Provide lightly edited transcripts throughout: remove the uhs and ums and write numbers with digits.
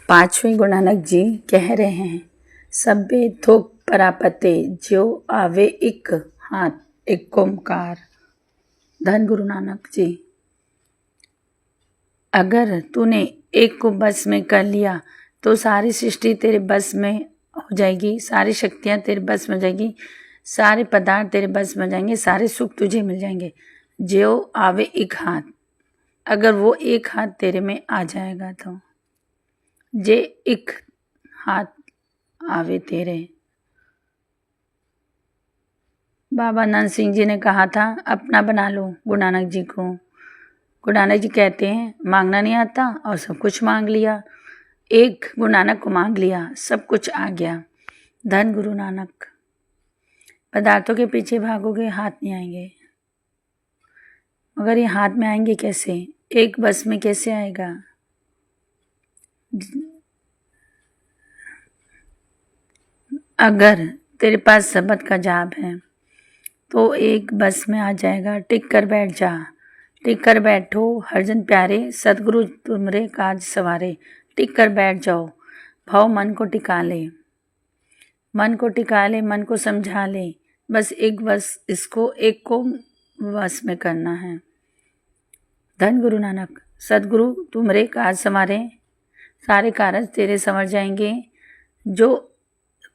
पांचवें गुरु नानक जी कह रहे हैं, सब्बे थोक परापते जो आवे एक हाथ एक ओंकार। धन गुरु नानक जी, अगर तूने एक को बस में कर लिया तो सारी सृष्टि तेरे बस में हो जाएगी, सारी शक्तियां तेरे बस में हो जाएगी, सारे पदार्थ तेरे बस में हो जाएंगे, सारे सुख तुझे मिल जाएंगे। जो आवे एक हाथ, अगर वो एक हाथ तेरे में आ जाएगा तो जे एक हाथ आवे तेरे। बाबा नंद सिंह जी ने कहा था अपना बना लो गुरु नानक जी को। गुरु नानक जी कहते हैं मांगना नहीं आता और सब कुछ मांग लिया। एक गुरु नानक को मांग लिया, सब कुछ आ गया। धन गुरु नानक। पदार्थों के पीछे भागोगे हाथ नहीं आएंगे, मगर ये हाथ में आएंगे कैसे? एक बस में कैसे आएगा? अगर तेरे पास शब्द का जाप है तो एक बस में आ जाएगा। टिक कर बैठ जा, टिक कर बैठो हरजन प्यारे, सतगुरु तुमरे काज सवारे। टिक कर बैठ जाओ, भाव मन को टिका ले, मन को टिका ले, मन को समझा ले। बस एक बस इसको एक को वश में करना है। धन गुरु नानक। सतगुरु तुमरे काज संवारे, सारे कारज तेरे संवर जाएंगे जो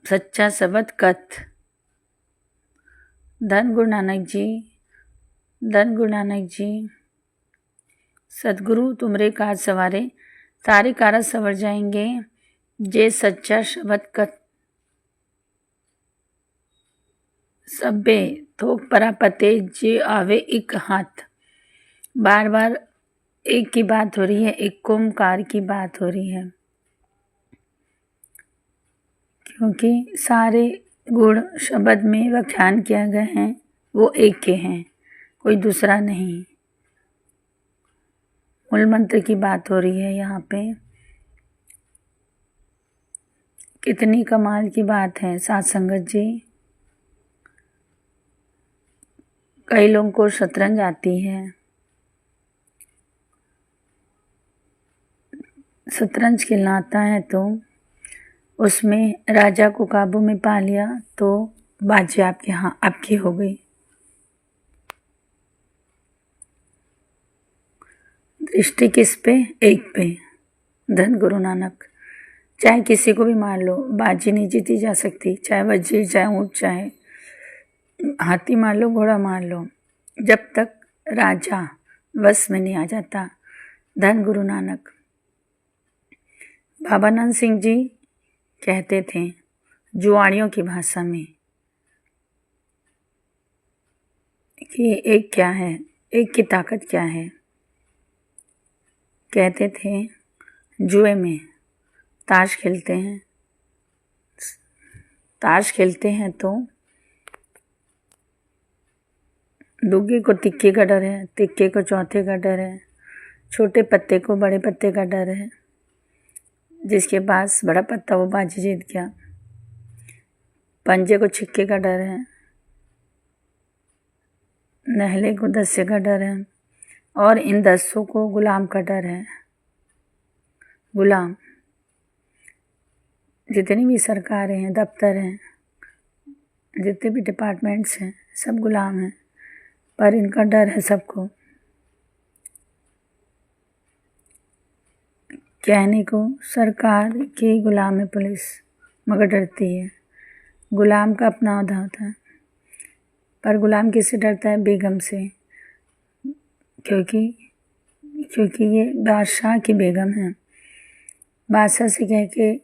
सच्चा शब्द कथ। धन गुरु नानक जी, धन गुरु नानक जी। सतगुरु तुमरे काज सवारे, सारे कारज संवर जाएंगे जे सच्चा शब्द कथ। सब्बे थोक परापते जे आवे एक हाथ। बार बार एक की बात हो रही है, एक ओंकार की बात हो रही है, क्योंकि सारे गुण शब्द में व्याख्यान किया गए हैं वो एक के हैं, कोई दूसरा नहीं। मूल मंत्र की बात हो रही है यहाँ पे। कितनी कमाल की बात है साथ संगत जी। कई लोगों को शतरंज आती है, शतरंज खेलना आता है तो उसमें राजा को काबू में पा लिया तो बाजी आपकी हो गई। दृष्टि किस पे? एक पे। धन गुरु नानक। चाहे किसी को भी मार लो, बाजी नहीं जीती जा सकती, चाहे वजीर, चाहे ऊंट, चाहे हाथी मार लो, घोड़ा मार लो, जब तक राजा वश में नहीं आ जाता। धन गुरु नानक। बाबा नंद सिंह जी कहते थे जुआड़ियों की भाषा में कि एक क्या है, एक की ताकत क्या है। कहते थे जुए में ताश खेलते हैं तो दुग्गे को तिक्के का डर है, तिक्के को चौथे का डर है, छोटे पत्ते को बड़े पत्ते का डर है। जिसके पास बड़ा पत्ता वो बाजी जीत गया। पंजे को छिक्के का डर है, नहले को दस्से का डर है, और इन दस्सों को गुलाम का डर है। गुलाम जितनी भी सरकारें हैं, दफ्तर हैं, जितने भी डिपार्टमेंट्स हैं, सब गुलाम हैं, पर इनका डर है सबको। कहने को सरकार की गुलाम है पुलिस, मगर डरती है। गुलाम का अपना औहदा होता है, पर गुलाम किससे डरता है? बेगम से, क्योंकि ये बादशाह की बेगम है। बादशाह से कह के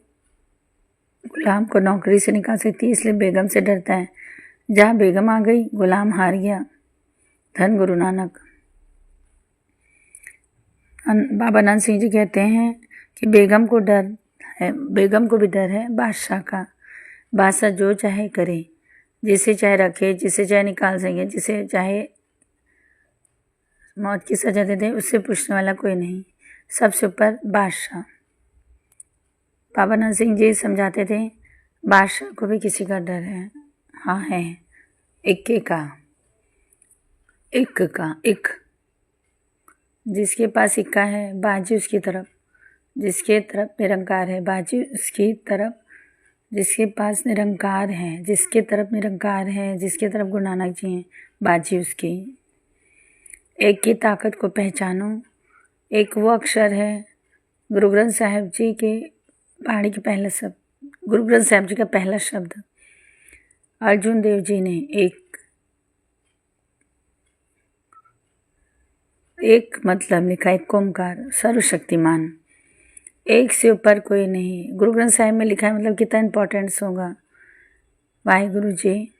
गुलाम को नौकरी से निकाल सकती है, इसलिए बेगम से डरता है। जहाँ बेगम आ गई गुलाम हार गया। धन गुरु नानक। बाबा नंद सिंह जी कहते हैं कि बेगम को डर है, बेगम को भी डर है बादशाह का। बादशाह जो चाहे करे, जिसे चाहे रखे, जिसे चाहे निकाल सके, जिसे चाहे मौत की सजा दे दे, उससे पूछने वाला कोई नहीं, सबसे ऊपर बादशाह। बाबा नंद सिंह जी समझाते थे बादशाह को भी किसी का डर है। हाँ है, इक्के का, एक जिसके पास इक्का है बाजी उसकी तरफ, जिसके तरफ निरंकार है, बाजी उसकी तरफ जिसके पास निरंकार है, जिसके तरफ निरंकार है, जिसके तरफ गुरु नानक जी हैं, बाजी उसकी। एक की ताकत को पहचानो। एक वो अक्षर है गुरु ग्रंथ साहिब जी के वाणी के पहला शब्द, गुरु ग्रंथ साहिब जी का पहला शब्द अर्जुन देव जी ने एक मतलब लिखा, एक ओंकार सर्वशक्तिमान, एक से ऊपर कोई नहीं। गुरु ग्रंथ साहिब में लिखा है, मतलब कितना इम्पोर्टेंस होगा। वाहिगुरु जी,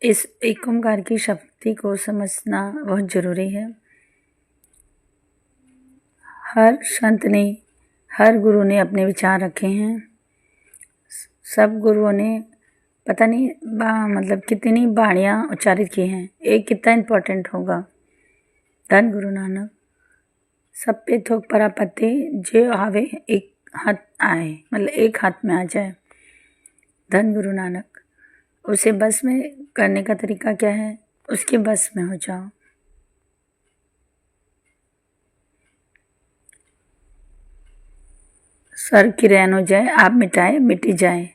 इस एक ओंकार की शक्ति को समझना बहुत ज़रूरी है। हर संत ने, हर गुरु ने अपने विचार रखे हैं। सब गुरुओं ने पता नहीं मतलब कितनी बाणियाँ उच्चारित की हैं, एक कितना इम्पोर्टेंट होगा। धन गुरु नानक। सब पे थोक परापते जे आवे एक हाथ आए, मतलब एक हाथ में आ जाए। धन गुरु नानक। उसे बस में करने का तरीका क्या है? उसके बस में हो जाओ। सर की रैन हो जाए, आप मिटाए मिटी जाए।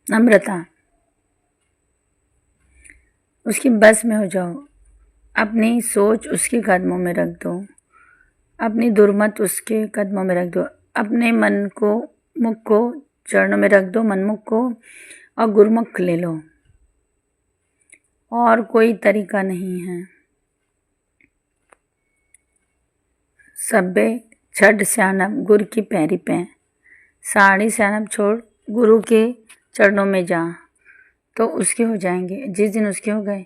नम्रता। उसकी बस में हो जाओ। अपनी सोच उसके कदमों में रख दो, अपनी दुर्मत उसके कदमों में रख दो, अपने मन को, मुख को चरणों में रख दो, मनमुख को, और गुरुमुख ले लो। और कोई तरीका नहीं है। सब्बे छड़ स्यानब गुरु की पैरी पे, साड़ी स्यानब छोड़ गुरु के चरणों में जा, तो उसके हो जाएंगे। जिस दिन उसके हो गए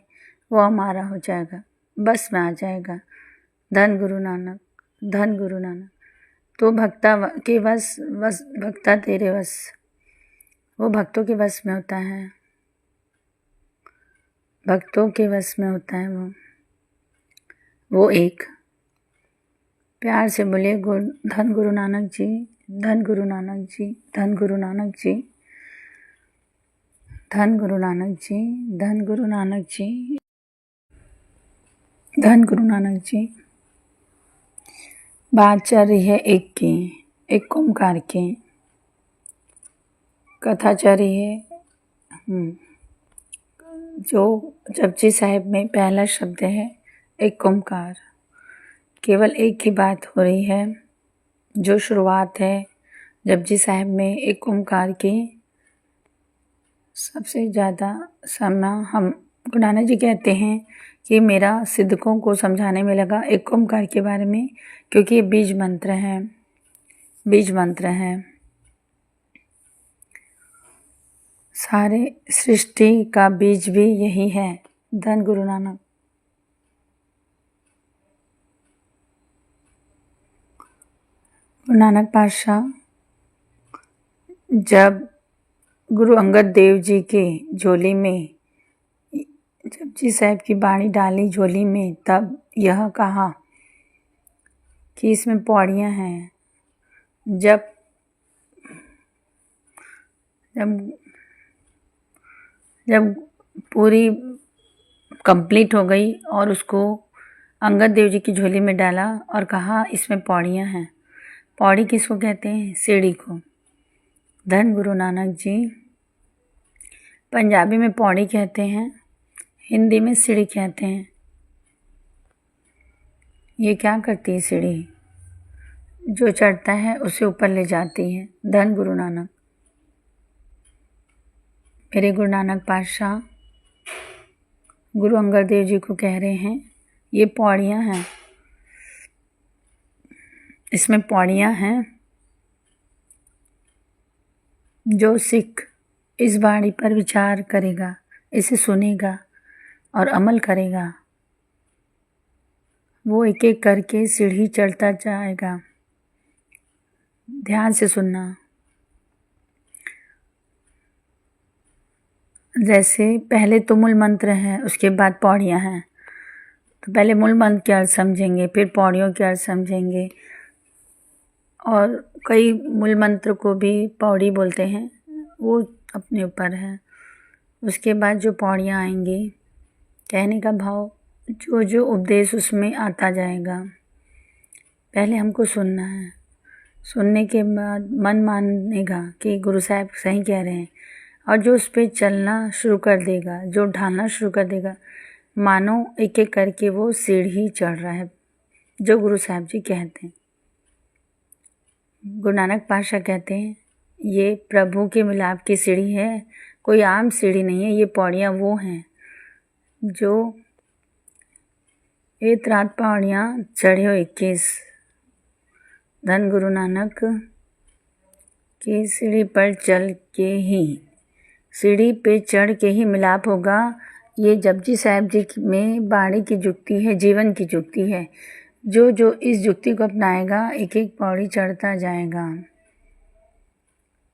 वो हमारा हो जाएगा, बस में आ जाएगा। धन गुरु नानक, धन गुरु नानक। तो भक्ता के बस भक्ता तेरे बस, वो भक्तों के बस में होता है, भक्तों के बस में होता है वो एक। प्यार से बोलिए धन गुरु नानक जी, धन गुरु नानक जी, धन गुरु नानक जी, धन गुरु नानक जी, धन गुरु नानक जी, धन गुरु नानक जी। बात चल रही है एक की, एक ओंकार की कथा चल रही है। जो जपजी साहिब में पहला शब्द है एक ओंकार। केवल एक ही बात हो रही है। जो शुरुआत है जपजी साहिब में एक ओंकार की, सबसे ज़्यादा समय हम गुरु नानक जी कहते हैं कि मेरा सिद्धकों को समझाने में लगा एक ओंकार के बारे में, क्योंकि ये बीज मंत्र है, बीज मंत्र है। सारे सृष्टि का बीज भी यही है, धन गुरु नानक। गुरु नानक पातशाह जब गुरु अंगद देव जी के झोली में जपजी साहिब की बाणी डाली झोली में, तब यह कहा कि इसमें पौड़ियाँ हैं। जब पूरी कंप्लीट हो गई और उसको अंगद देव जी की झोली में डाला और कहा इसमें पौड़ियाँ हैं। पौड़ी किसको कहते हैं? सीढ़ी को। धन गुरु नानक जी। पंजाबी में पौड़ी कहते हैं, हिंदी में सीढ़ी कहते हैं। ये क्या करती है सीढ़ी? जो चढ़ता है उसे ऊपर ले जाती है। धन गुरु नानक। मेरे गुरु नानक पातशाह गुरु अंगद देव जी को कह रहे हैं ये पौड़ियाँ हैं, इसमें पौड़ियाँ हैं। जो सिख इस बाणी पर विचार करेगा, इसे सुनेगा और अमल करेगा, वो एक एक करके सीढ़ी चढ़ता जाएगा। ध्यान से सुनना। जैसे पहले तो मूल मंत्र है, उसके बाद पौड़ियाँ हैं। तो पहले मूल मंत्र के अर्थ समझेंगे, फिर पौड़ियों के अर्थ समझेंगे। और कई मूल मंत्र को भी पौड़ी बोलते हैं, वो अपने ऊपर है। उसके बाद जो पौड़ियाँ आएंगी, कहने का भाव जो जो उपदेश उसमें आता जाएगा। पहले हमको सुनना है। सुनने के बाद मन मानेगा कि गुरु साहब सही कह रहे हैं और जो उस पर चलना शुरू कर देगा, जो ढालना शुरू कर देगा, मानो एक एक करके वो सीढ़ी चढ़ रहा है जो गुरु साहब जी कहते हैं। गुरु नानक पातशाह कहते हैं ये प्रभु के मिलाप की सीढ़ी है, कोई आम सीढ़ी नहीं है। ये पौड़ियाँ वो हैं जो एक रात पौड़ियाँ चढ़े हो 21 धन गुरु नानक की सीढ़ी पर चल के ही, सीढ़ी पे चढ़ के ही मिलाप होगा। ये जपजी साहब जी में बाणी की जुक्ति है, जीवन की जुक्ति है। जो जो इस जुक्ति को अपनाएगा एक एक पौड़ी चढ़ता जाएगा,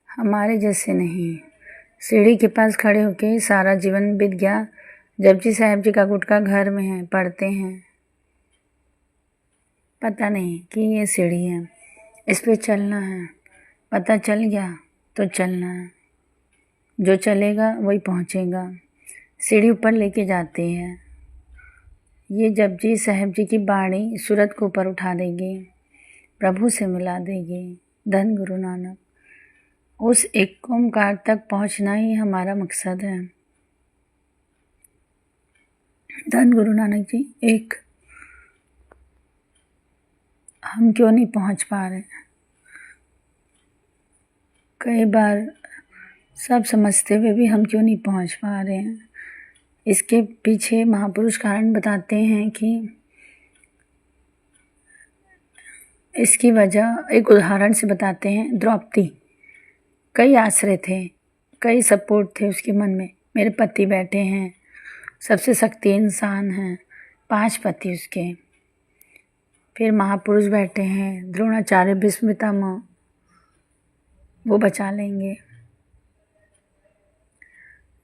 हमारे जैसे नहीं। सीढ़ी के पास खड़े होके सारा जीवन बीत गया। जपजी साहब जी का गुटका घर में है, पढ़ते हैं, पता नहीं कि ये सीढ़ी है, इस पे चलना है। पता चल गया तो चलना है, जो चलेगा वही पहुंचेगा। सीढ़ी ऊपर लेके जाती है। ये जपजी साहब जी की बाणी सूरत को ऊपर उठा देगी, प्रभु से मिला देगी। धन गुरु नानक। उस एक ओंकार तक पहुंचना ही हमारा मकसद है। धन गुरु नानक जी। एक हम क्यों नहीं पहुंच पा रहे? कई बार सब समझते हुए भी हम क्यों नहीं पहुंच पा रहे हैं? इसके पीछे महापुरुष कारण बताते हैं कि इसकी वजह एक उदाहरण से बताते हैं। द्रौपदी, कई आश्रय थे, कई सपोर्ट थे उसके मन में। मेरे पति बैठे हैं, सबसे शक्ति इंसान हैं, 5 पति उसके। फिर महापुरुष बैठे हैं, द्रोणाचार्य, भीष्म पितामह, वो बचा लेंगे।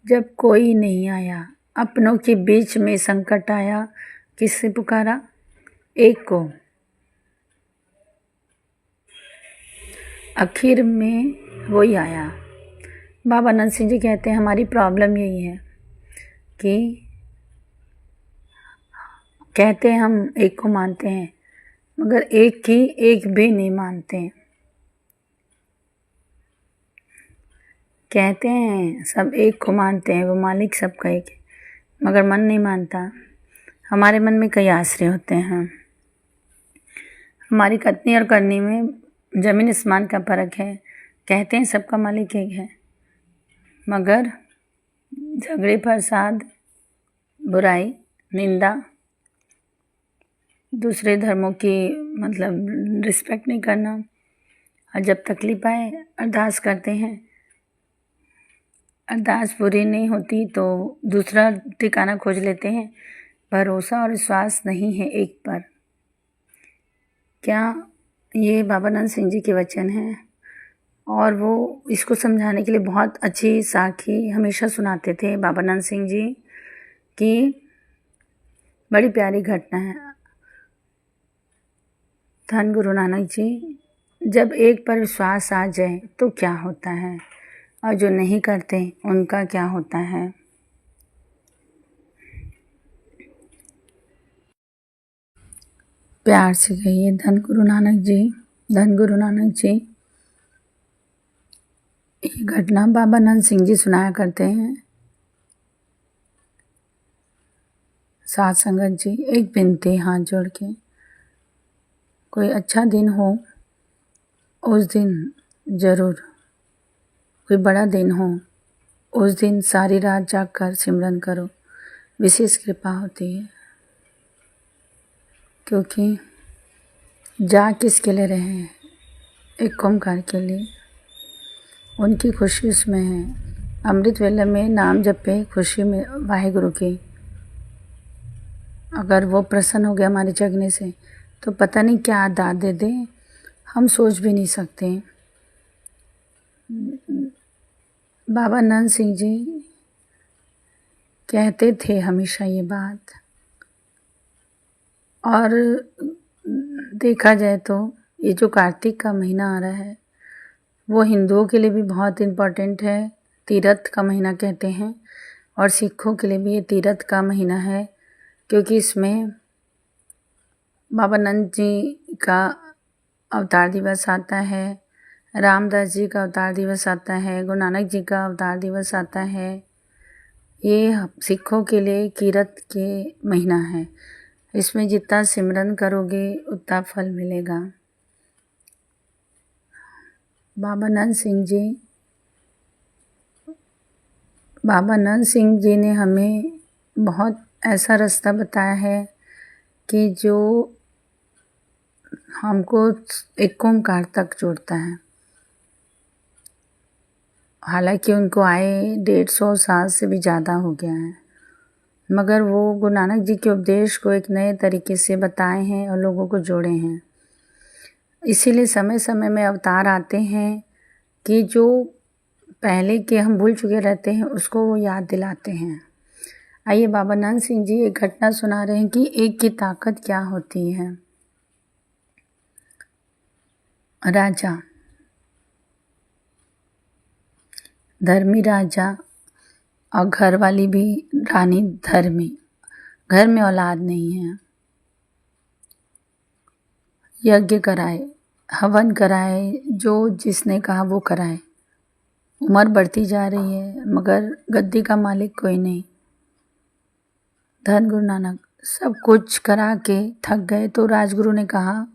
जब कोई नहीं आया, अपनों के बीच में संकट आया, किससे पुकारा? एक को। आखिर में वही आया। बाबा नंद सिंह जी कहते हैं हमारी प्रॉब्लम यही है कि कहते हैं हम एक को मानते हैं, मगर एक की एक भी नहीं मानते हैं। कहते हैं सब एक को मानते हैं, वो मालिक सबका एक है, मगर मन नहीं मानता। हमारे मन में कई आश्रय होते हैं। हमारी कथनी और करनी में जमीन आसमान का फर्क है। कहते हैं सबका मालिक एक है, मगर झगड़े, फसाद, बुराई, निंदा, दूसरे धर्मों की मतलब रिस्पेक्ट नहीं करना। और जब तकलीफ आए अरदास करते हैं, अरदास पूरी नहीं होती तो दूसरा ठिकाना खोज लेते हैं। भरोसा और विश्वास नहीं है एक पर। क्या ये बाबा नंद सिंह जी के वचन हैं? और वो इसको समझाने के लिए बहुत अच्छी साखी हमेशा सुनाते थे बाबा नंद सिंह जी की। बड़ी प्यारी घटना है। धन गुरु नानक जी, जब एक पर विश्वास आ जाए तो क्या होता है, और जो नहीं करते उनका क्या होता है। प्यार से कहिए धन गुरु नानक जी, धन गुरु नानक जी। ये घटना बाबा नंद सिंह जी सुनाया करते हैं। साथ संगत जी, एक विनती हाथ जोड़ के, कोई अच्छा दिन हो, उस दिन ज़रूर, कोई बड़ा दिन हो, उस दिन सारी रात जागकर सिमरन करो, विशेष कृपा होती है। क्योंकि जा किसके लिए रहे हैं? एक ओंकार के लिए। उनकी खुशी उसमें है। अमृत वेला में नाम जपे खुशी में वाहेगुरु की। अगर वो प्रसन्न हो गया हमारे जगने से तो पता नहीं क्या दाद दे दे, हम सोच भी नहीं सकते। बाबा नंद सिंह जी कहते थे हमेशा ये बात। और देखा जाए तो ये जो कार्तिक का महीना आ रहा है वो हिंदुओं के लिए भी बहुत इम्पोर्टेंट है। तीरथ का महीना कहते हैं, और सिखों के लिए भी ये तीरथ का महीना है, क्योंकि इसमें बाबा नंद जी का अवतार दिवस आता है, रामदास जी का अवतार दिवस आता है, गुरु नानक जी का अवतार दिवस आता है। ये सिखों के लिए किरत के महीना है। इसमें जितना सिमरन करोगे उतना फल मिलेगा। बाबा नंद सिंह जी ने हमें बहुत ऐसा रास्ता बताया है कि जो हमको एक ओंकार तक जोड़ता है। हालांकि उनको आए 150 साल से भी ज़्यादा हो गया है, मगर वो गुरु नानक जी के उपदेश को एक नए तरीके से बताए हैं और लोगों को जोड़े हैं। इसीलिए समय समय में अवतार आते हैं कि जो पहले के हम भूल चुके रहते हैं उसको वो याद दिलाते हैं। आइए बाबा नंद सिंह जी एक घटना सुना रहे हैं कि एक की ताकत क्या होती है। राजा, धर्मी राजा और घर वाली भी रानी धर्मी, घर में औलाद नहीं है। यज्ञ कराए, हवन कराए, जो जिसने कहा वो कराए। उम्र बढ़ती जा रही है मगर गद्दी का मालिक कोई नहीं। धन गुरु नानक सब कुछ करा के थक गए तो राजगुरु ने कहा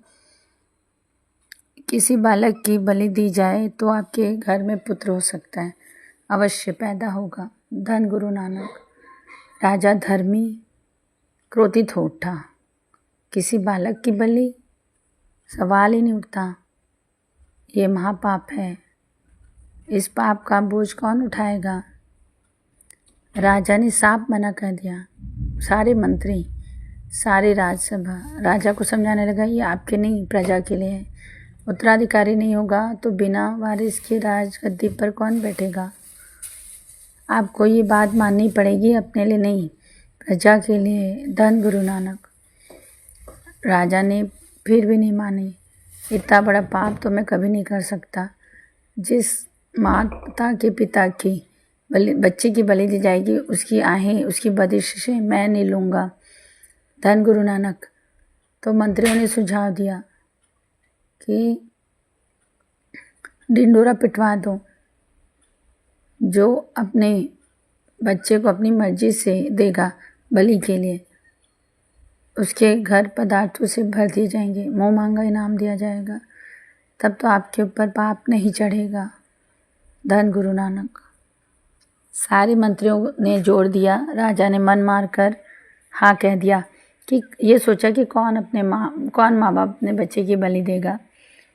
किसी बालक की बलि दी जाए तो आपके घर में पुत्र हो सकता है, अवश्य पैदा होगा। धन गुरु नानक। राजा धर्मी क्रोधित हो उठा, किसी बालक की बलि, सवाल ही नहीं उठता, ये महापाप है, इस पाप का बोझ कौन उठाएगा। राजा ने साफ मना कर दिया। सारे मंत्री, सारे राजसभा राजा को समझाने लगा ये आपके नहीं प्रजा के लिए है। उत्तराधिकारी नहीं होगा तो बिना वारिस के राजगद्दी पर कौन बैठेगा। आपको ये बात माननी पड़ेगी, अपने लिए नहीं प्रजा के लिए। धन गुरु नानक। राजा ने फिर भी नहीं मानी। इतना बड़ा पाप तो मैं कभी नहीं कर सकता। जिस माता के पिता की बच्चे की बलि दी जाएगी उसकी आहें, उसकी बदिशें मैं नहीं लूँगा। धन गुरु नानक। तो मंत्रियों ने सुझाव दिया कि ढिंडोरा पिटवा दो, जो अपने बच्चे को अपनी मर्जी से देगा बलि के लिए उसके घर पदार्थों से भर दिए जाएंगे, मुँह मांगा इनाम दिया जाएगा, तब तो आपके ऊपर पाप नहीं चढ़ेगा। धन गुरु नानक। सारे मंत्रियों ने जोड़ दिया। राजा ने मन मार कर हाँ कह दिया कि ये सोचा कि कौन माँ बाप अपने बच्चे की बलि देगा।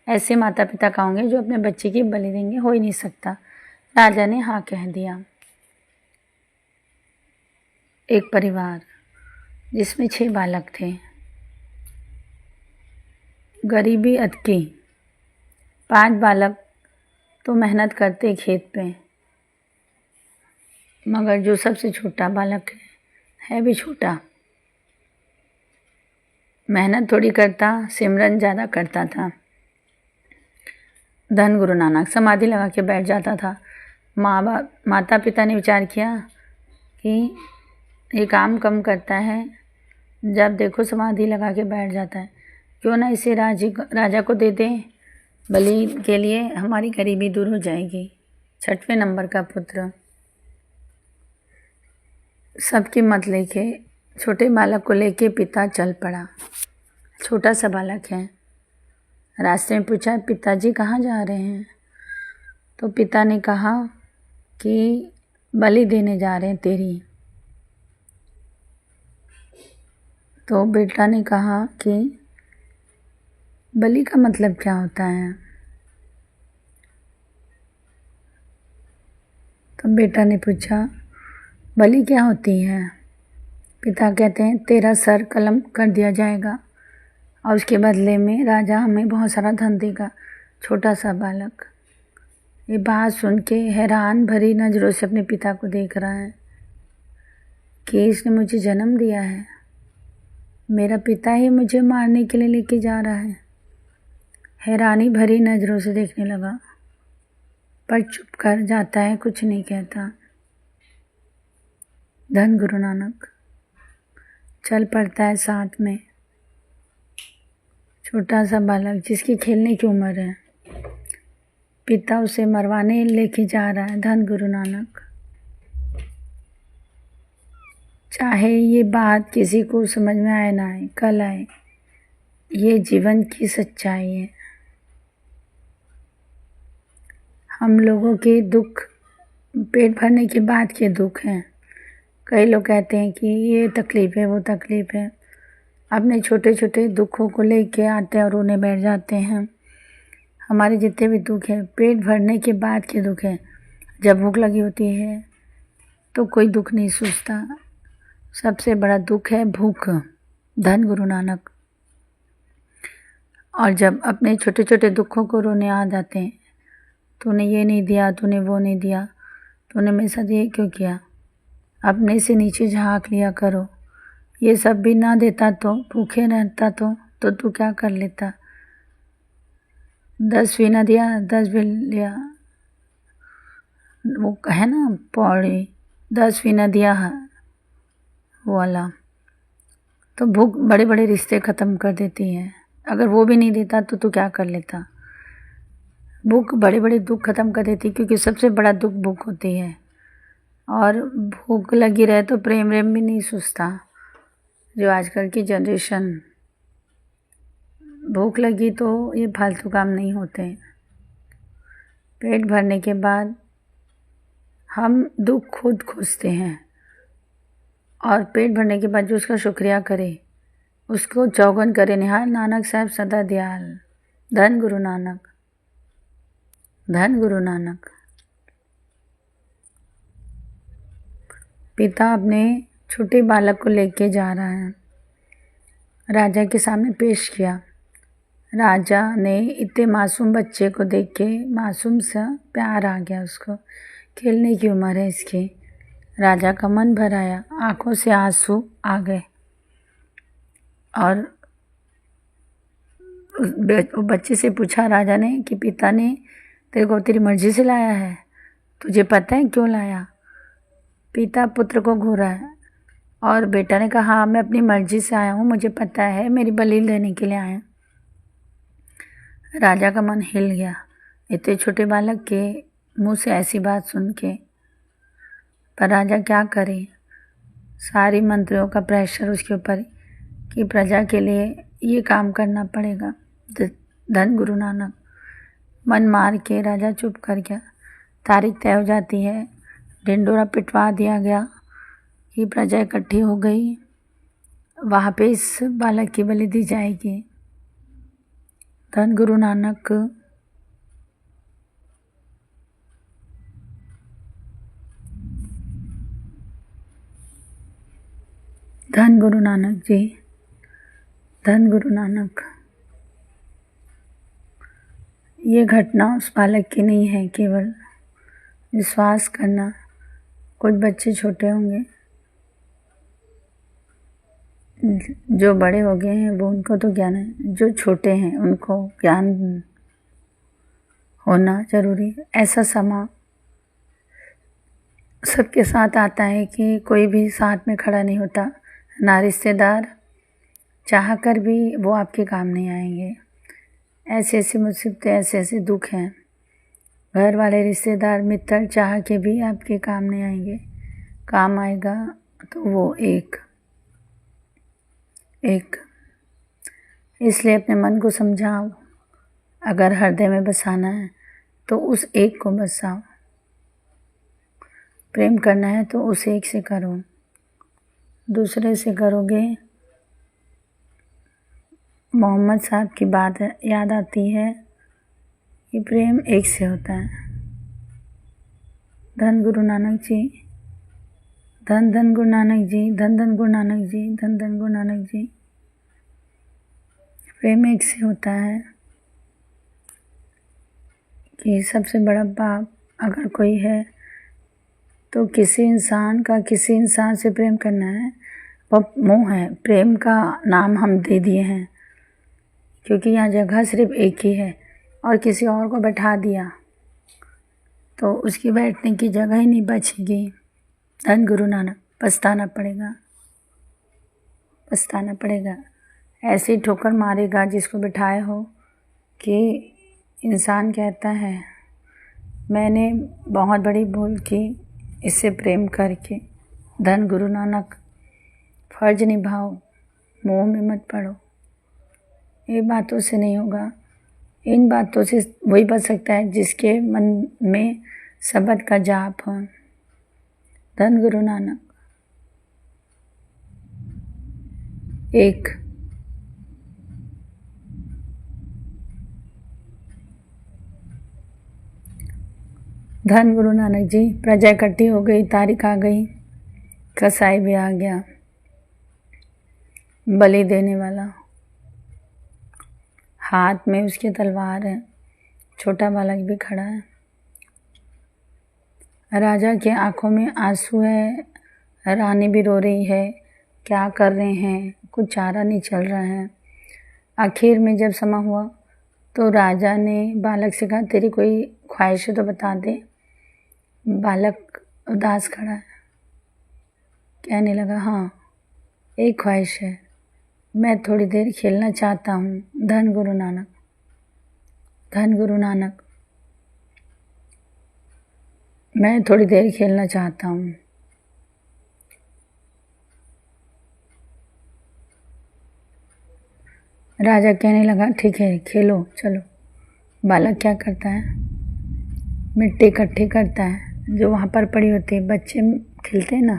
ऐसे माता पिता का होंगे जो अपने बच्चे की बलि देंगे, हो ही नहीं सकता। राजा ने हाँ कह दिया। एक परिवार जिसमें 6 बालक थे, गरीबी अटकी। 5 बालक तो मेहनत करते खेत पे, मगर जो सबसे छोटा बालक है भी छोटा, मेहनत थोड़ी करता, सिमरन ज़्यादा करता था। धन गुरु नानक समाधि लगा के बैठ जाता था। माता पिता ने विचार किया कि ये काम कम करता है, जब देखो समाधि लगा के बैठ जाता है, क्यों ना इसे राजा को दे दें बलि के लिए, हमारी गरीबी दूर हो जाएगी। 6वें नंबर का पुत्र। सबकी मत लेके छोटे बालक को लेके पिता चल पड़ा। छोटा सा बालक है। रास्ते में पूछा पिताजी कहाँ जा रहे हैं। तो पिता ने कहा कि बलि देने जा रहे हैं तेरी। तो बेटा ने कहा कि बलि का मतलब क्या होता है। तो बेटा ने पूछा बलि क्या होती है। पिता कहते हैं तेरा सर कलम कर दिया जाएगा और उसके बदले में राजा हमें बहुत सारा धन देगा। छोटा सा बालक ये बात सुन के हैरान भरी नज़रों से अपने पिता को देख रहा है कि इसने मुझे जन्म दिया है, मेरा पिता ही मुझे मारने के लिए लेके जा रहा है। हैरानी भरी नज़रों से देखने लगा, पर चुप कर जाता है, कुछ नहीं कहता। धन गुरु नानक। चल पड़ता है साथ में। छोटा सा बालक जिसकी खेलने की उम्र है, पिता उसे मरवाने लेके जा रहा है। धन गुरु नानक। चाहे ये बात किसी को समझ में आए ना आए, कल आए, ये जीवन की सच्चाई है। हम लोगों के दुख पेट भरने के बाद के दुख हैं। कई लोग कहते हैं कि ये तकलीफ़ है, वो तकलीफ़ है। अपने छोटे छोटे दुखों को लेके आते हैं और रोने बैठ जाते हैं। हमारे जितने भी दुख हैं पेट भरने के बाद के दुख हैं। जब भूख लगी होती है तो कोई दुख नहीं सूझता। सबसे बड़ा दुख है भूख। धन गुरु नानक। और जब अपने छोटे छोटे दुखों को रोने आ जाते हैं, तूने ये नहीं दिया, तूने वो नहीं दिया, तूने मेरे साथ ये क्यों किया, अपने से नीचे झाँक लिया करो। ये सब भी ना देता तो, भूखे रहता तो तू क्या कर लेता। 10 भी ना दिया, 10 भी लिया, वो है ना पौड़ी, 10 भी ना दिया वो वाला। तो भूख बड़े बड़े रिश्ते ख़त्म कर देती है। अगर वो भी नहीं देता तो तू क्या कर लेता। भूख बड़े बड़े दुख ख़त्म कर देती, क्योंकि सबसे बड़ा दुख भूख होती है। और भूख लगी रहे तो प्रेम व्रेम भी नहीं सूझता। जो आजकल की जनरेशन, भूख लगी तो ये फालतू काम नहीं होते। पेट भरने के बाद हम दुख खुद खोजते हैं, और पेट भरने के बाद जो उसका शुक्रिया करे, उसको चौगुन करे। निहाल नानक साहब सदा दयाल। धन गुरु नानक। धन गुरु नानक। पिता अपने छोटे बालक को लेके जा रहा है, राजा के सामने पेश किया। राजा ने इतने मासूम बच्चे को देख के मासूम सा प्यार आ गया उसको। खेलने की उम्र है इसकी। राजा का मन भर आया, आंखों से आंसू आ गए। और वो बच्चे से पूछा राजा ने कि पिता ने तेरे को तेरी मर्जी से लाया है, तुझे पता है क्यों लाया। पिता पुत्र को घूरा है, और बेटा ने कहा हाँ मैं अपनी मर्जी से आया हूँ, मुझे पता है, मेरी बलि लेने के लिए आया। राजा का मन हिल गया इतने छोटे बालक के मुंह से ऐसी बात सुन के। पर राजा क्या करे, सारी मंत्रियों का प्रेशर उसके ऊपर कि प्रजा के लिए ये काम करना पड़ेगा। धन गुरु नानक। मन मार के राजा चुप कर गया। तारीख तय हो जाती है, ढिंडोरा पिटवा दिया गया कि प्रजा इकट्ठी हो गई, वहाँ पे इस बालक की बलि दी जाएगी। धन गुरु नानक। धन गुरु नानक जी। धन गुरु नानक। ये घटना उस बालक की नहीं है, केवल विश्वास करना। कुछ बच्चे छोटे होंगे, जो बड़े हो गए हैं वो उनको तो ज्ञान है, जो छोटे हैं उनको ज्ञान होना जरूरी है। ऐसा समा सबके साथ आता है कि कोई भी साथ में खड़ा नहीं होता, ना रिश्तेदार चाह कर भी वो आपके काम नहीं आएंगे। ऐसे ऐसे मुसीबतें, ऐसे ऐसे दुख हैं, घर वाले रिश्तेदार मित्र चाह के भी आपके काम नहीं आएंगे। काम आएगा तो वो एक। इसलिए अपने मन को समझाओ, अगर हृदय में बसाना है तो उस एक को बसाओ। प्रेम करना है तो उस एक से करो, दूसरे से करोगे। मोहम्मद साहब की बात याद आती है कि प्रेम एक से होता है। धन गुरु नानक जी। धन धन गुरु नानक जी। धन धन गुरु नानक जी। धन धन गुरु नानक जी। प्रेम एक से होता है कि सबसे बड़ा पाप अगर कोई है तो किसी इंसान का किसी इंसान से प्रेम करना है, वो मोह है। प्रेम का नाम हम दे दिए हैं, क्योंकि यहाँ जगह सिर्फ एक ही है, और किसी और को बैठा दिया तो उसकी बैठने की जगह ही नहीं बचेगी। धन गुरु नानक। पछताना पड़ेगा, पछताना पड़ेगा। ऐसी ठोकर मारेगा जिसको बिठाए हो कि इंसान कहता है मैंने बहुत बड़ी भूल की इससे प्रेम करके। धन गुरु नानक। फर्ज निभाओ, मोह में मत पड़ो। ये बातों से नहीं होगा। इन बातों से वही बच सकता है जिसके मन में शब्द का जाप हो। धन गुरु नानक। एक धन गुरु नानक जी। प्रजा इकट्ठी हो गई, तारीख आ गई, कसाई भी आ गया, बलि देने वाला। हाथ में उसके तलवार है, छोटा बालक भी खड़ा है। राजा के आंखों में आंसू है, रानी भी रो रही है। क्या कर रहे हैं, कुछ चारा नहीं चल रहा है। आखिर में जब समा हुआ तो राजा ने बालक से कहा तेरी कोई ख्वाहिश है तो बता दे। बालक उदास खड़ा है, कहने लगा हाँ एक ख्वाहिश है, मैं थोड़ी देर खेलना चाहता हूँ। धन गुरु नानक। धन गुरु नानक। मैं थोड़ी देर खेलना चाहता हूँ। राजा कहने लगा ठीक है खेलो चलो। बालक क्या करता है, मिट्टी इकट्ठी करता है जो वहाँ पर पड़ी होती है। बच्चे खेलते हैं ना,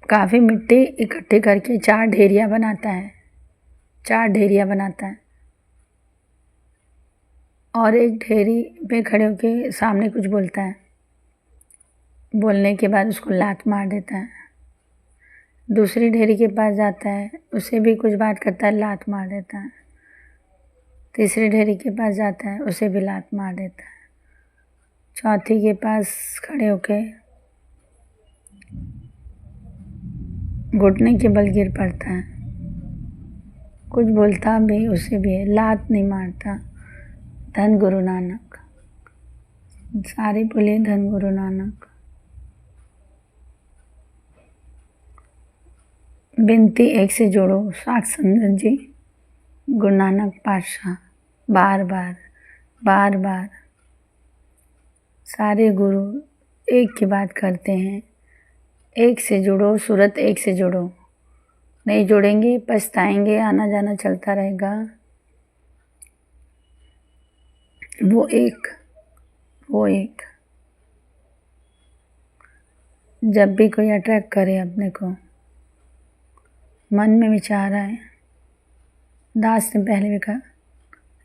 काफ़ी मिट्टी इकट्ठी करके 4 ढेरिया बनाता है। 4 ढेरिया बनाता है और एक ढेरी पे खड़े होके सामने कुछ बोलता है। बोलने के बाद उसको लात मार देता है। दूसरी ढेरी के पास जाता है, उसे भी कुछ बात करता है, लात मार देता है। तीसरी ढेरी के पास जाता है, उसे भी लात मार देता है। चौथी के पास खड़े होके घुटने के बल गिर पड़ता है। कुछ बोलता भी उसे भी है, लात नहीं मारता। धन गुरु नानक। सारे बोले धन गुरु नानक। बिनती एक से जोड़ो। साक्ष संगत जी, गुरु नानक पातशाह। बार बार सारे गुरु एक की बात करते हैं, एक से जुड़ो, सूरत एक से जुड़ो। नहीं जुड़ेंगे पछताएंगे, आना जाना चलता रहेगा। वो एक जब भी कोई अट्रैक्ट करे अपने को, मन में विचार आए। दास ने पहले भी कहा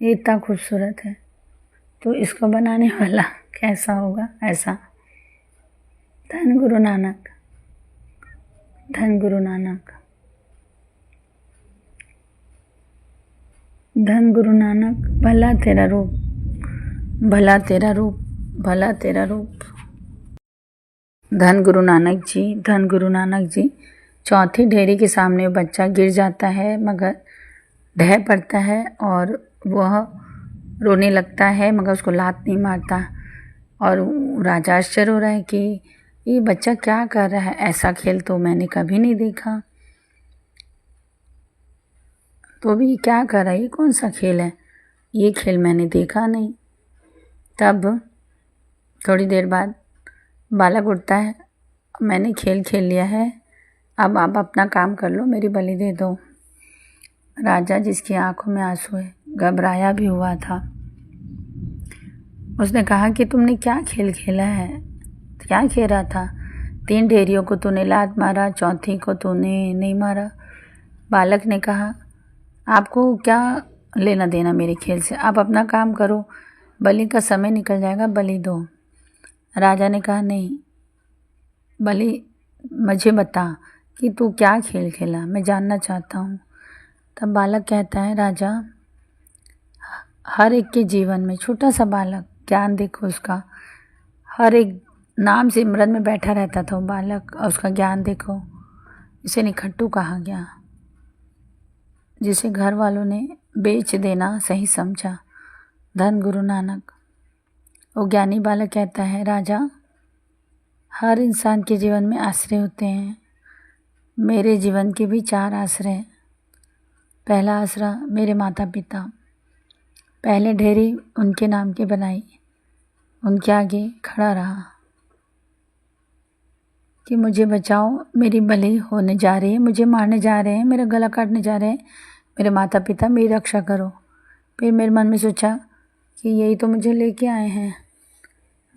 ये इतना खूबसूरत है तो इसको बनाने वाला कैसा होगा, ऐसा। धन गुरु नानक। धन गुरु नानक। धन गुरु नानक। भला तेरा रूप, भला तेरा रूप, भला तेरा रूप। धन गुरु नानक जी। धन गुरु नानक जी। चौथी ढेरी के सामने बच्चा गिर जाता है मगर ढह पड़ता है और वह रोने लगता है मगर उसको लात नहीं मारता। और राजा आश्चर्य हो रहा है कि ये बच्चा क्या कर रहा है, ऐसा खेल तो मैंने कभी नहीं देखा। तो भी क्या कर रहा है, ये कौन सा खेल है, ये खेल मैंने देखा नहीं। तब थोड़ी देर बाद बालक उठता है, मैंने खेल खेल लिया है, अब आप अपना काम कर लो, मेरी बलि दे दो। राजा जिसकी आंखों में आंसू है, घबराया भी हुआ था। उसने कहा कि तुमने क्या खेल खेला है, क्या खेला था? 3 ढेरियों को तूने लात मारा, चौथी को तूने नहीं मारा। बालक ने कहा आपको क्या लेना देना मेरे खेल से, आप अपना काम करो, बलि का समय निकल जाएगा, बलि दो। राजा ने कहा नहीं, बलि मुझे बता कि तू क्या खेल खेला, मैं जानना चाहता हूँ। तब बालक कहता है राजा, हर एक के जीवन में, छोटा सा बालक, ज्ञान देखो उसका, हर एक नाम सिमरन में बैठा रहता था वो बालक, और उसका ज्ञान देखो। इसे निखट्टू कहा गया, जिसे घर वालों ने बेच देना सही समझा। धन गुरु नानक। वो ज्ञानी बालक कहता है राजा, हर इंसान के जीवन में आश्रय होते हैं, मेरे जीवन के भी 4 आश्रय। पहला आसरा मेरे माता पिता। पहले ढेरी उनके नाम की बनाई, उनके आगे खड़ा रहा कि मुझे बचाओ, मेरी बलि होने जा रही है, मुझे मारने जा रहे हैं, मेरा गला काटने जा रहे हैं, मेरे माता पिता मेरी रक्षा करो। फिर मेरे मन में सोचा कि यही तो मुझे लेके आए हैं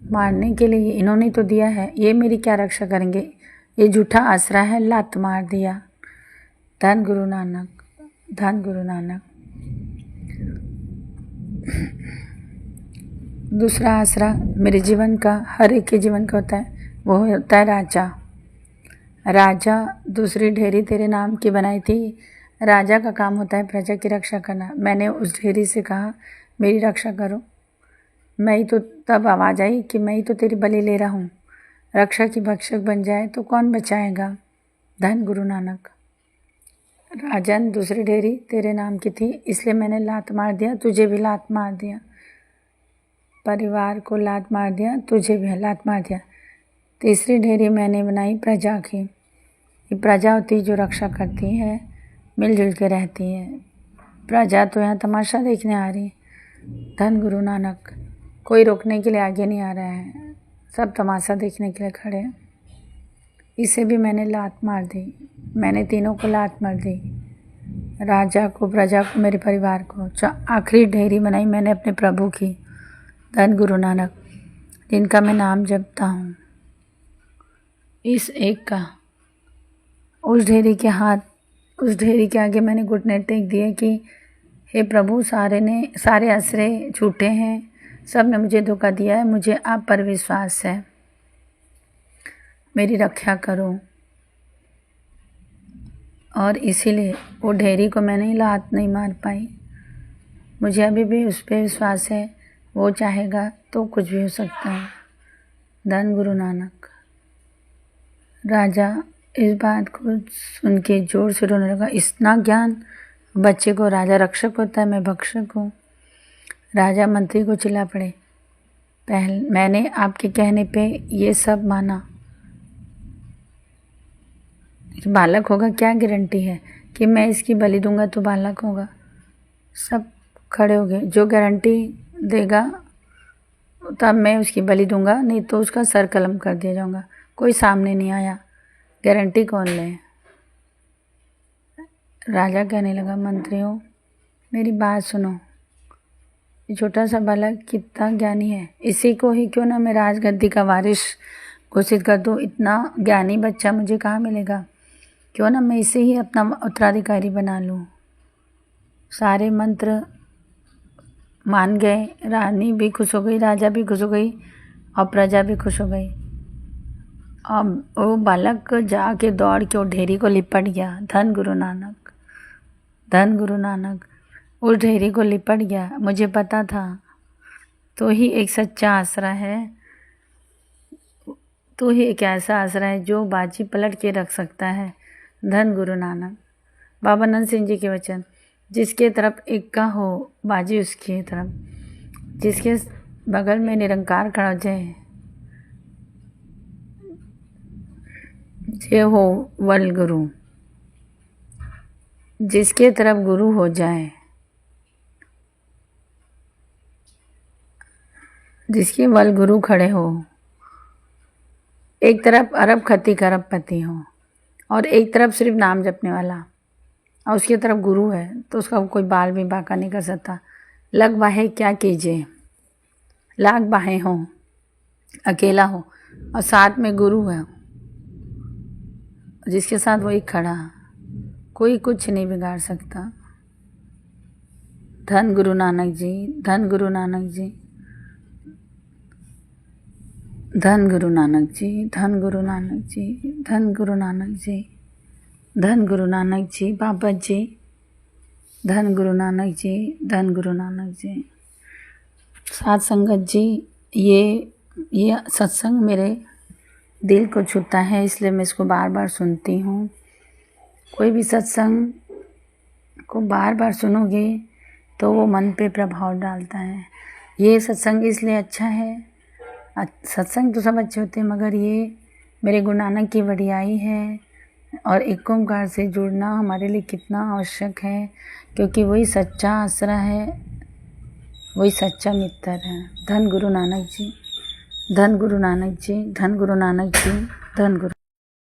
मारने के लिए, इन्होंने तो दिया है, ये मेरी क्या रक्षा करेंगे, ये झूठा आसरा है, लात मार दिया। धन गुरु नानक, धन गुरु नानक। दूसरा आसरा मेरे जीवन का, हर एक के जीवन का होता है, वो होता है राजा। राजा दूसरी ढेरी तेरे नाम की बनाई थी। राजा का काम होता है प्रजा की रक्षा करना। मैंने उस ढेरी से कहा मेरी रक्षा करो। मैं ही तो, तब आवाज़ आई कि मैं ही तो तेरी बलि ले रहा हूँ, रक्षा की भक्षक बन जाए तो कौन बचाएगा। धन गुरु नानक। राजन दूसरी ढेरी तेरे नाम की थी, इसलिए मैंने लात मार दिया, तुझे भी लात मार दिया, परिवार को लात मार दिया, तुझे भी लात मार दिया। तीसरी ढेरी मैंने बनाई प्रजा की। ये प्रजा होती जो रक्षा करती है, मिलजुल के रहती है। प्रजा तो यहाँ तमाशा देखने आ रही। धन गुरु नानक। कोई रोकने के लिए आगे नहीं आ रहा है, सब तमाशा देखने के लिए खड़े हैं। इसे भी मैंने लात मार दी, मैंने तीनों को लात मार दी, राजा को, प्रजा को, मेरे परिवार को। आखिरी ढेरी बनाई मैंने अपने प्रभु की। धन गुरु नानक, जिनका मैं नाम जपता हूँ। इस एक का उस ढेरी के हाथ, उस ढेरी के आगे मैंने घुटने टेक दिए कि हे प्रभु, सारे आश्रय झूठे हैं, सब ने मुझे धोखा दिया है, मुझे आप पर विश्वास है, मेरी रक्षा करो। और इसीलिए वो ढेरी को मैंने लात नहीं मार पाई। मुझे अभी भी उस पर विश्वास है, वो चाहेगा तो कुछ भी हो सकता है। धन गुरु नानक। राजा इस बात को सुन के जोर से रोने लगा। इतना ज्ञान बच्चे को, राजा रक्षक होता है, मैं भक्षक हूँ। राजा मंत्री को चिल्ला पड़े, मैंने आपके कहने पे ये सब माना। बालक होगा, क्या गारंटी है कि मैं इसकी बलि दूंगा तो बालक होगा। सब खड़े हो गए, जो गारंटी देगा तब मैं उसकी बलि दूंगा, नहीं तो उसका सर कलम कर दिया जाऊंगा। कोई सामने नहीं आया, गारंटी कौन ले। राजा कहने लगा, मंत्रियों मेरी बात सुनो, छोटा सा बालक कितना ज्ञानी है, इसी को ही क्यों ना मैं राजगद्दी का वारिस घोषित कर दूँ। इतना ज्ञानी बच्चा मुझे कहाँ मिलेगा, क्यों ना मैं इसे ही अपना उत्तराधिकारी बना लूँ। सारे मंत्र मान गए, रानी भी खुश हो गई, राजा भी खुश हो गई और प्रजा भी खुश हो गई। अब वो बालक जाके दौड़ के वो ढेरी को लिपट गया। धन गुरु नानक, धन गुरु नानक। उस ढेरी को लिपट गया। मुझे पता था तो ही एक सच्चा आसरा है, तो ही एक ऐसा आसरा है जो बाजी पलट के रख सकता है। धन गुरु नानक। बाबा नंद सिंह जी के वचन, जिसके तरफ इक्का हो बाजी उसकी तरफ, जिसके बगल में निरंकार खड़ा हो जाए, जे हो वल गुरु, जिसके तरफ गुरु हो जाए, जिसके वल गुरु खड़े हो, एक तरफ अरब खती खरबपति हो और एक तरफ सिर्फ नाम जपने वाला, और उसकी तरफ गुरु है, तो उसका कोई बाल भी बांका नहीं कर सकता। लग बाहे क्या कीजिए, लाख बाहें हो, अकेला हो और साथ में गुरु है, जिसके साथ वो एक खड़ा, कोई कुछ नहीं बिगाड़ सकता। धन गुरु नानक जी, धन गुरु नानक जी, धन गुरु नानक जी, धन गुरु नानक जी, धन गुरु नानक जी, धन गुरु नानक जी, बाबा जी, धन गुरु नानक जी, धन गुरु नानक जी। साथ संगत जी, ये सत्संग मेरे दिल को छूता है, इसलिए मैं इसको बार बार सुनती हूँ। कोई भी सत्संग को बार बार सुनोगे तो वो मन पे प्रभाव डालता है। ये सत्संग इसलिए अच्छा है, सत्संग तो सब अच्छे होते हैं, मगर ये मेरे गुरु नानक की वडियाई है, और एक ओंकार से जुड़ना हमारे लिए कितना आवश्यक है, क्योंकि वही सच्चा आसरा है, वही सच्चा मित्र है। धन गुरु नानक जी, धन गुरु नानक जी, धन गुरु नानक जी, धन गुरु।